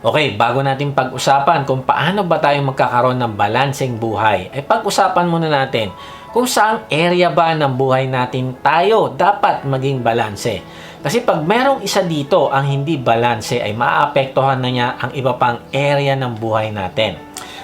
Okay, bago natin pag-usapan kung paano ba tayo magkakaroon ng balanseng buhay, ay pag-usapan muna natin kung saang area ba ng buhay natin tayo dapat maging balanse. Kasi pag merong isa dito ang hindi balanse ay maaapektuhan na niya ang iba pang area ng buhay natin.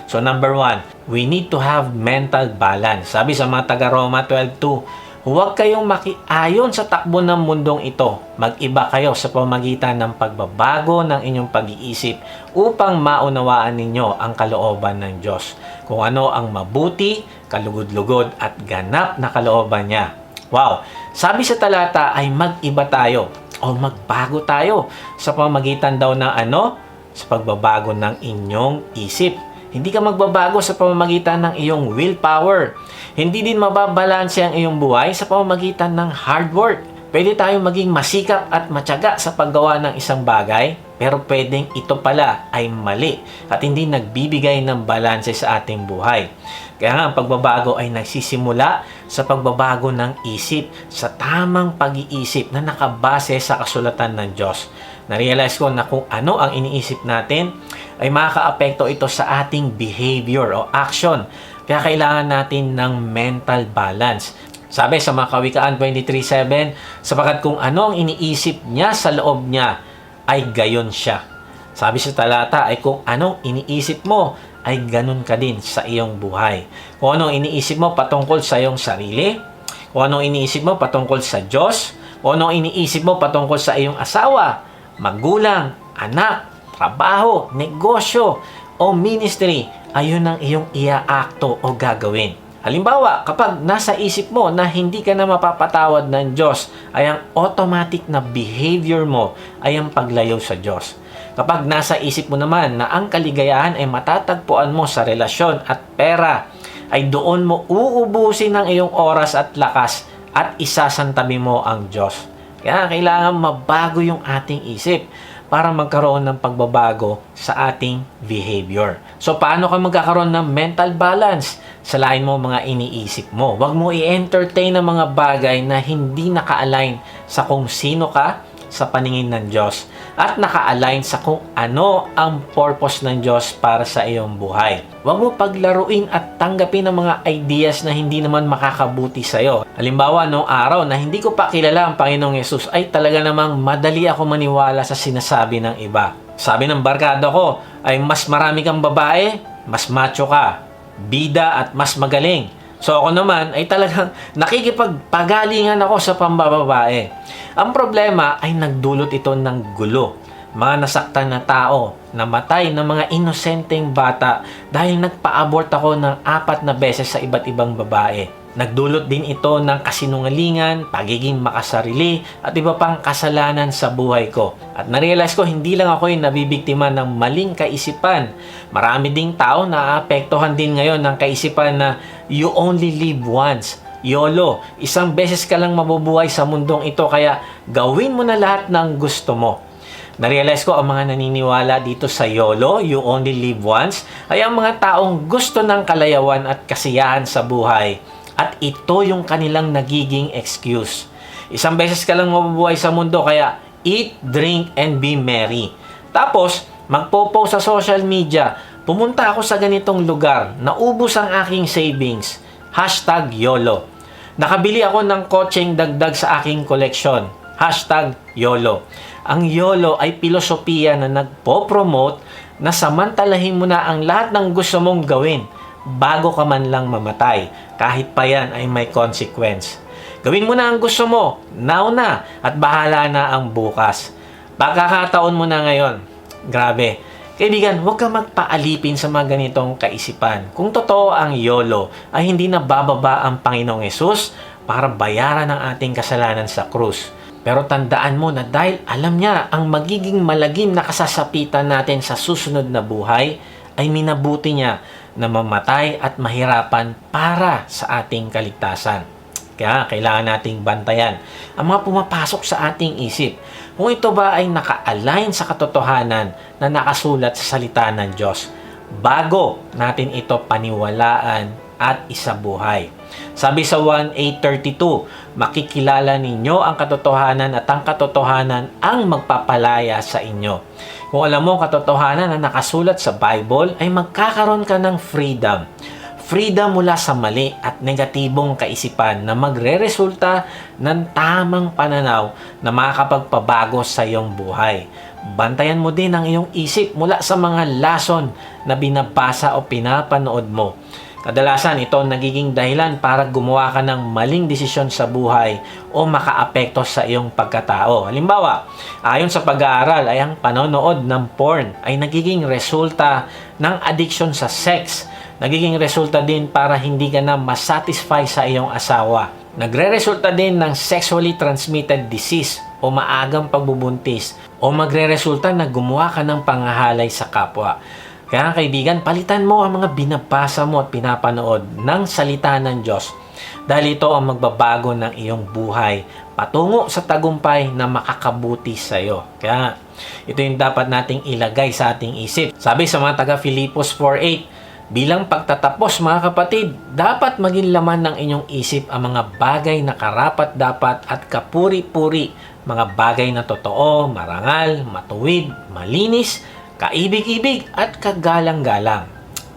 So number 1, we need to have mental balance. Sabi sa mga taga-Roma 12:2, huwag kayong makiayon sa takbo ng mundong ito. Mag-iba kayo sa pamamagitan ng pagbabago ng inyong pag-iisip upang maunawaan ninyo ang kalooban ng Diyos. Kung ano ang mabuti, kalugod-lugod at ganap na kalooban niya. Wow! Sabi sa talata ay mag-iba tayo o magbago tayo sa pamamagitan daw ng ano? Sa pagbabago ng inyong isip. Hindi ka magbabago sa pamamagitan ng iyong willpower. Hindi din mababalanse ang iyong buhay sa pamamagitan ng hard work. Pwede tayong maging masikap at matyaga sa paggawa ng isang bagay, pero pwedeng ito pala ay mali at hindi nagbibigay ng balanse sa ating buhay. Kaya nga ang pagbabago ay nagsisimula sa pagbabago ng isip, sa tamang pag-iisip na nakabase sa kasulatan ng Diyos. Na-realize ko na kung ano ang iniisip natin, ay makakaapekto ito sa ating behavior o action. Kaya kailangan natin ng mental balance. Sabi sa mga Kawikaan 23:7, sapagkat kung ano ang iniisip niya sa loob niya, ay gayon siya. Sabi sa talata ay kung anong iniisip mo, ay ganun ka din sa iyong buhay. Kung anong iniisip mo patungkol sa iyong sarili, kung anong iniisip mo patungkol sa Diyos, kung anong iniisip mo patungkol sa iyong asawa, magulang, anak, trabaho, negosyo, o ministry, ayun ang iyong iaakto o gagawin. Halimbawa, kapag nasa isip mo na hindi ka na mapapatawad ng Diyos, ay ang automatic na behavior mo ay ang paglayo sa Diyos. Kapag nasa isip mo naman na ang kaligayahan ay matatagpuan mo sa relasyon at pera, ay doon mo uubusin ang iyong oras at lakas at isasantabi mo ang Diyos. Kaya kailangan mabago yung ating isip para magkaroon ng pagbabago sa ating behavior. So, paano ka magkakaroon ng mental balance? Salain mo mga iniisip mo. Huwag mo i-entertain ang mga bagay na hindi naka-align sa kung sino ka sa paningin ng Diyos at naka-align sa kung ano ang purpose ng Diyos para sa iyong buhay. Huwag mo paglaruin at tanggapin ang mga ideas na hindi naman makakabuti sa iyo. Halimbawa, noong araw na hindi ko pa kilala ang Panginoong Yesus ay talaga namang madali ako maniwala sa sinasabi ng iba. Sabi ng barkada ko ay mas marami kang babae, mas macho ka, bida at mas magaling. So ako naman ay talagang nakikipagpagalingan ako sa pambababae. Ang problema ay nagdulot ito ng gulo. Mga nasaktan na tao, namatay ng mga inosenteng bata dahil nagpa-abort ako ng 4 na beses sa iba't ibang babae. Nagdulot din ito ng kasinungalingan, pagiging makasarili at iba pang kasalanan sa buhay ko. At narealize ko hindi lang ako yung nabibiktima ng maling kaisipan. Marami ding tao na aapektuhan din ngayon ng kaisipan na you only live once. YOLO, isang beses ka lang mabubuhay sa mundong ito kaya gawin mo na lahat ng gusto mo. Narealize ko ang mga naniniwala dito sa YOLO, you only live once, ay ang mga taong gusto ng kalayawan at kasiyahan sa buhay. At ito yung kanilang nagiging excuse. Isang beses ka lang mabubuhay sa mundo kaya eat, drink, and be merry. Tapos, magpo-post sa social media, pumunta ako sa ganitong lugar, naubos ang aking savings. #YOLO. Nakabili ako ng kotseng dagdag sa aking koleksyon. #YOLO. Ang YOLO ay pilosopiya na nagpo-promote na samantalahin mo na ang lahat ng gusto mong gawin bago ka man lang mamatay. Kahit pa yan ay may consequence. Gawin mo na ang gusto mo, now na, at bahala na ang bukas. Pagkakataon mo na ngayon. Grabe. Kaibigan, huwag ka magpaalipin sa mga ganitong kaisipan. Kung totoo ang YOLO, ay hindi na bababa ang Panginoong Yesus para bayaran ang ating kasalanan sa krus. Pero tandaan mo na dahil alam niya ang magiging malagim na kasasapitan natin sa susunod na buhay, ay minabuti niya na mamatay at mahirapan para sa ating kaligtasan. Kaya kailangan nating bantayan ang mga pumapasok sa ating isip. Kung ito ba ay naka-align sa katotohanan na nakasulat sa salita ng Diyos, bago natin ito paniwalaan at isabuhay. Sabi sa 1:8-32, makikilala ninyo ang katotohanan at ang katotohanan ang magpapalaya sa inyo. Kung alam mo ang katotohanan na nakasulat sa Bible, ay magkakaroon ka ng freedom. Freedom mula sa mali at negatibong kaisipan na magreresulta ng tamang pananaw na makakapagpabago sa iyong buhay. Bantayan mo din ang iyong isip mula sa mga lason na binabasa o pinapanood mo. Kadalasan ito nagiging dahilan para gumawa ka ng maling desisyon sa buhay o makaapekto sa iyong pagkatao. Halimbawa, ayon sa pag-aaral ay ang panonood ng porn ay nagiging resulta ng addiction sa sex. Nagiging resulta din para hindi ka na masatisfy sa iyong asawa. Nagre-resulta din ng sexually transmitted disease o maagang pagbubuntis o magre-resulta na gumawa ka ng pangahalay sa kapwa. Kaya kaibigan, palitan mo ang mga binabasa mo at pinapanood ng salita ng Diyos dahil ito ang magbabago ng iyong buhay patungo sa tagumpay na makakabuti sa iyo. Kaya ito yung dapat nating ilagay sa ating isip. Sabi sa mga taga Filipos 4:8, bilang pagtatapos mga kapatid, dapat maging laman ng inyong isip ang mga bagay na karapat-dapat at kapuri-puri, mga bagay na totoo, marangal, matuwid, malinis, kaibig-ibig at kagalang-galang.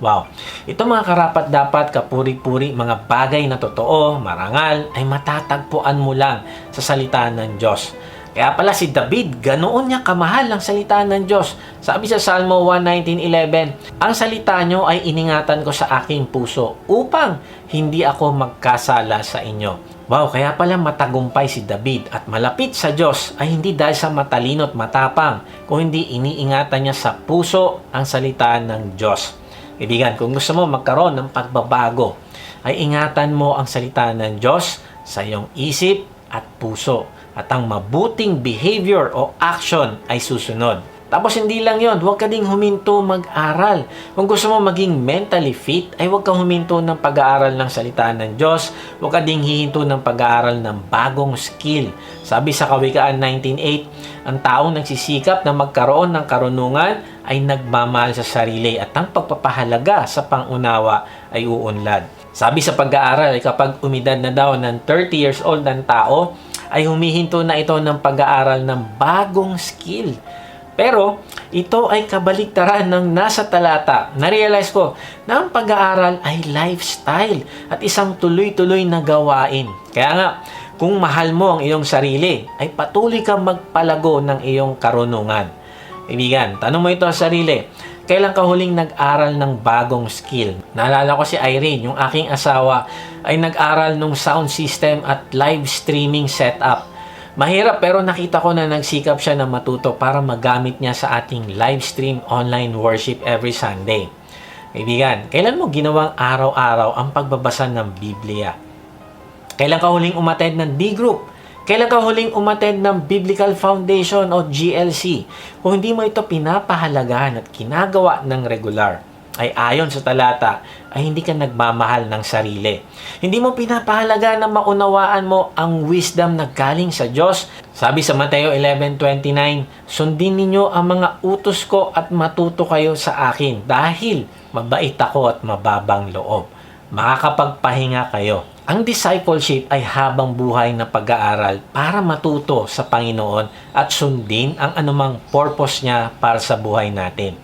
Wow! Ito mga karapat-dapat, kapuri-puri, mga bagay na totoo, marangal, ay matatagpuan mo lang sa salita ng Diyos. Kaya pala si David, ganoon niya kamahal ang salita ng Diyos. Sabi sa Salmo 119:11, ang salita nyo ay iningatan ko sa aking puso upang hindi ako magkasala sa inyo. Wow, kaya pala matagumpay si David at malapit sa Diyos ay hindi dahil sa matalino at matapang, kung hindi iniingatan niya sa puso ang salita ng Diyos. Kaibigan, kung gusto mo magkaroon ng pagbabago, ay ingatan mo ang salita ng Diyos sa iyong isip at puso at ang mabuting behavior o action ay susunod. Tapos hindi lang yon, huwag ka ding huminto mag-aral. Kung gusto mo maging mentally fit, ay huwag kang huminto ng pag-aaral ng salita ng Diyos. Huwag ka ding hihinto ng pag-aaral ng bagong skill. Sabi sa Kawikaan 19:8, ang taong nagsisikap na magkaroon ng karunungan ay nagmamahal sa sarili at ang pagpapahalaga sa pangunawa ay uunlad. Sabi sa pag-aaral ay kapag umidad na daw ng 30 years old ang tao, ay humihinto na ito ng pag-aaral ng bagong skill. Pero, ito ay kabaligtaran ng nasa talata. Narealize ko na ang pag-aaral ay lifestyle at isang tuloy-tuloy na gawain. Kaya nga, kung mahal mo ang iyong sarili, ay patuloy kang magpalago ng iyong karunungan. Kaibigan, tanong mo ito sa sarili, kailan ka huling nag-aral ng bagong skill? Naalala ko si Irene, yung aking asawa, ay nag-aral ng sound system at live streaming setup. Mahirap pero nakita ko na nagsikap siya na matuto para magamit niya sa ating live stream online worship every Sunday. Kaibigan, kailan mo ginawang araw-araw ang pagbabasa ng Biblia? Kailan ka huling umattend ng D-group? Kailan ka huling umattend ng Biblical Foundation o GLC? Kung hindi mo ito pinapahalagahan at ginagawa ng regular, ay ayon sa talata, ay hindi ka nagmamahal ng sarili. Hindi mo pinapahalaga na maunawaan mo ang wisdom na galing sa Diyos. Sabi sa Mateo 11:29, sundin ninyo ang mga utos ko at matuto kayo sa akin dahil mabait ako at mababang loob. Makakapagpahinga kayo. Ang discipleship ay habang buhay na pag-aaral para matuto sa Panginoon at sundin ang anumang purpose niya para sa buhay natin.